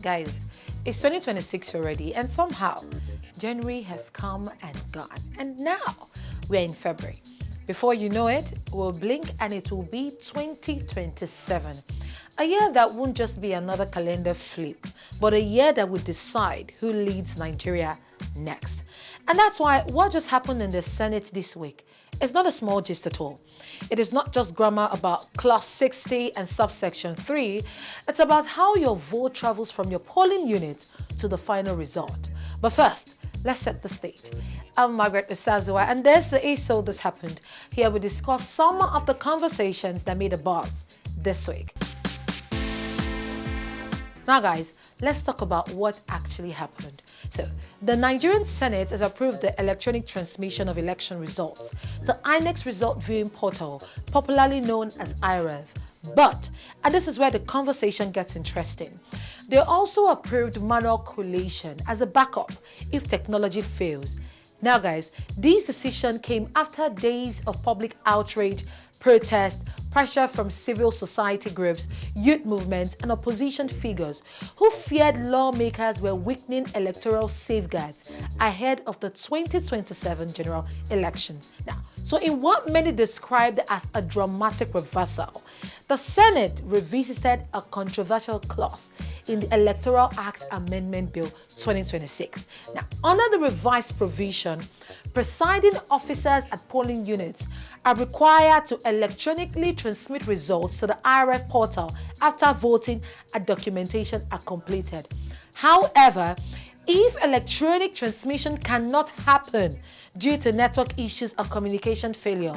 Guys, it's 2026 already, and somehow January has come and gone. And now we're in February. Before you know it, we'll blink and it will be 2027. A year that won't just be another calendar flip, but a year that will decide who leads Nigeria next. And that's why what just happened in the Senate this week is not a small gist at all. It is not just grammar about Clause 60 and subsection 3. It's about how your vote travels from your polling unit to the final result. But first, let's set the stage. I'm Margaret Isazua, and there's the ASO This Happened. Here we discuss some of the conversations that made a buzz this week. Now guys, let's talk about what actually happened. So, the Nigerian Senate has approved the electronic transmission of election results, the INEC result viewing portal, popularly known as IReV. But, and this is where the conversation gets interesting, they also approved manual collation as a backup if technology fails. Now guys, this decision came after days of public outrage, protest, pressure from civil society groups, youth movements, and opposition figures who feared lawmakers were weakening electoral safeguards ahead of the 2027 general elections. Now, so in what many described as a dramatic reversal, the Senate revisited a controversial clause in the Electoral Act Amendment Bill 2026. Now, under the revised provision, presiding officers at polling units are required to electronically transmit results to the IReV portal after voting and documentation are completed. However, if electronic transmission cannot happen due to network issues or communication failure,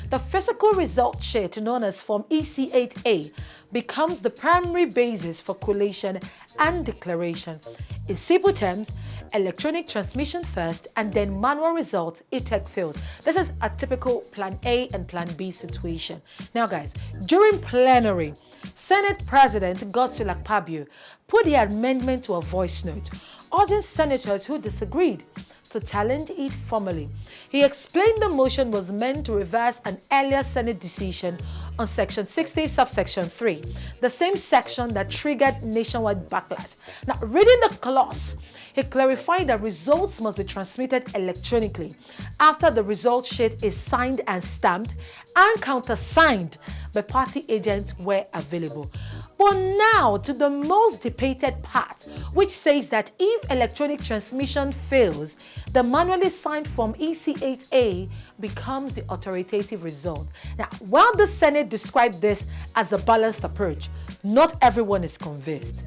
the physical result sheet known as Form EC8A becomes the primary basis for collation and declaration. In simple terms, electronic transmissions first and then manual results if tech fails. This is a typical Plan A and Plan B situation. Now guys, during plenary, Senate President Godswill Akpabio put the amendment to a voice note, urging senators who disagreed to challenge it formally. He explained the motion was meant to reverse an earlier Senate decision on Section 60, subsection 3, the same section that triggered nationwide backlash. Now, reading the clause, he clarified that results must be transmitted electronically after the result sheet is signed and stamped and countersigned by party agents where available. But now to the most debated part, which says that if electronic transmission fails, the manually signed Form EC8A becomes the authoritative result. Now, while the Senate described this as a balanced approach, not everyone is convinced.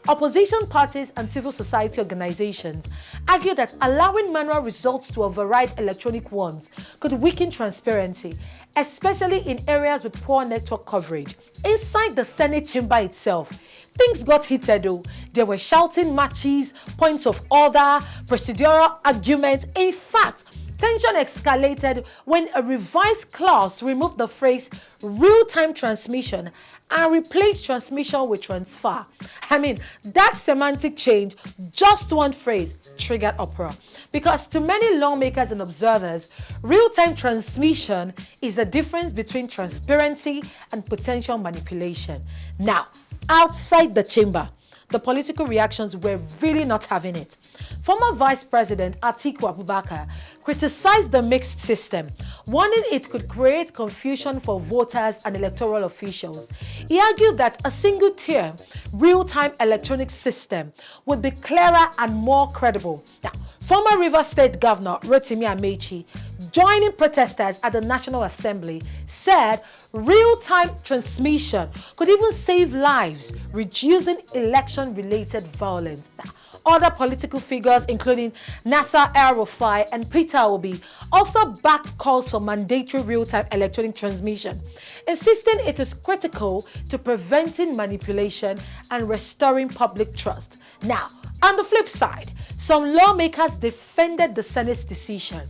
Opposition parties and civil society organizations argue that allowing manual results to override electronic ones could weaken transparency, especially in areas with poor network coverage. Inside the Senate chamber itself, things got heated though. There were shouting matches, points of order, procedural arguments. In fact, tension escalated when a revised clause removed the phrase real-time transmission and replaced transmission with transfer. I mean, that semantic change, just one phrase, triggered uproar. Because to many lawmakers and observers, real-time transmission is the difference between transparency and potential manipulation. Now, outside the chamber, the political reactions were really not having it. Former Vice President Atiku Abubakar criticized the mixed system, warning it could create confusion for voters and electoral officials. He argued that a single-tier, real-time electronic system would be clearer and more credible. Now, former Rivers State Governor Rotimi Amechi, joining protesters at the National Assembly, said real-time transmission could even save lives, reducing election-related violence. Now, other political figures, including Nasser El-Rufai and Peter Obi, also backed calls for mandatory real-time electronic transmission, insisting it is critical to preventing manipulation and restoring public trust. Now, on the flip side, some lawmakers defended the Senate's decision.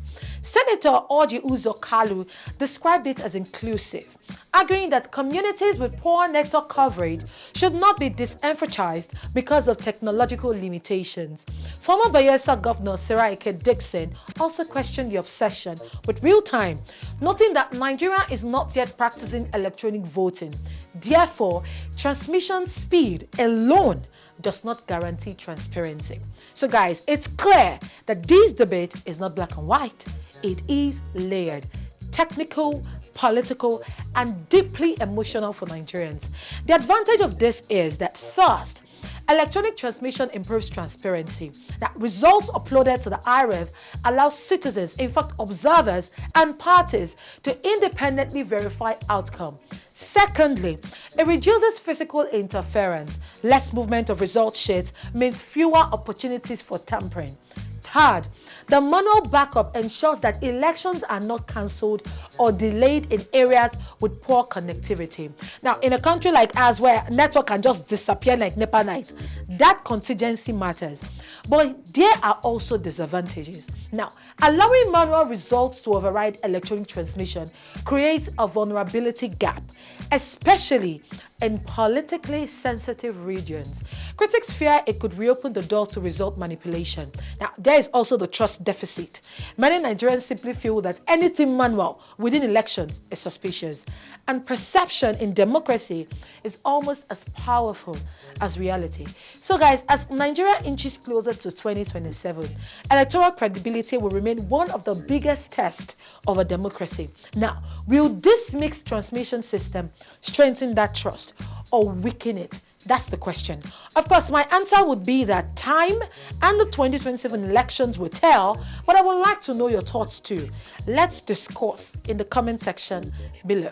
Senator Orji Uzo Kalu described it as inclusive, arguing that communities with poor network coverage should not be disenfranchised because of technological limitations. Former Bayelsa Governor Sarah Eke Dixon also questioned the obsession with real-time, noting that Nigeria is not yet practicing electronic voting. Therefore, transmission speed alone does not guarantee transparency. So guys, it's clear that this debate is not black and white. It is layered, technical, political, and deeply emotional for Nigerians. The advantage of this is that first, electronic transmission improves transparency. Now, results uploaded to the IReV allow citizens, in fact observers and parties, to independently verify outcome. Secondly, it reduces physical interference. Less movement of result sheets means fewer opportunities for tampering. Third, the manual backup ensures that elections are not cancelled or delayed in areas with poor connectivity. Now, in a country like ours where network can just disappear like NEPA night, that contingency matters. But there are also disadvantages. Now, allowing manual results to override electronic transmission creates a vulnerability gap, especially in politically sensitive regions. Critics fear it could reopen the door to result manipulation. Now, there is also the trust deficit. Many Nigerians simply feel that anything manual within elections is suspicious. And perception in democracy is almost as powerful as reality. So guys, as Nigeria inches closer to 2027, electoral credibility will remain one of the biggest tests of a democracy. Now, will this mixed transmission system strengthen that trust or weaken it? That's the question. Of course, my answer would be that time and the 2027 elections will tell, but I would like to know your thoughts too. Let's discuss in the comment section below.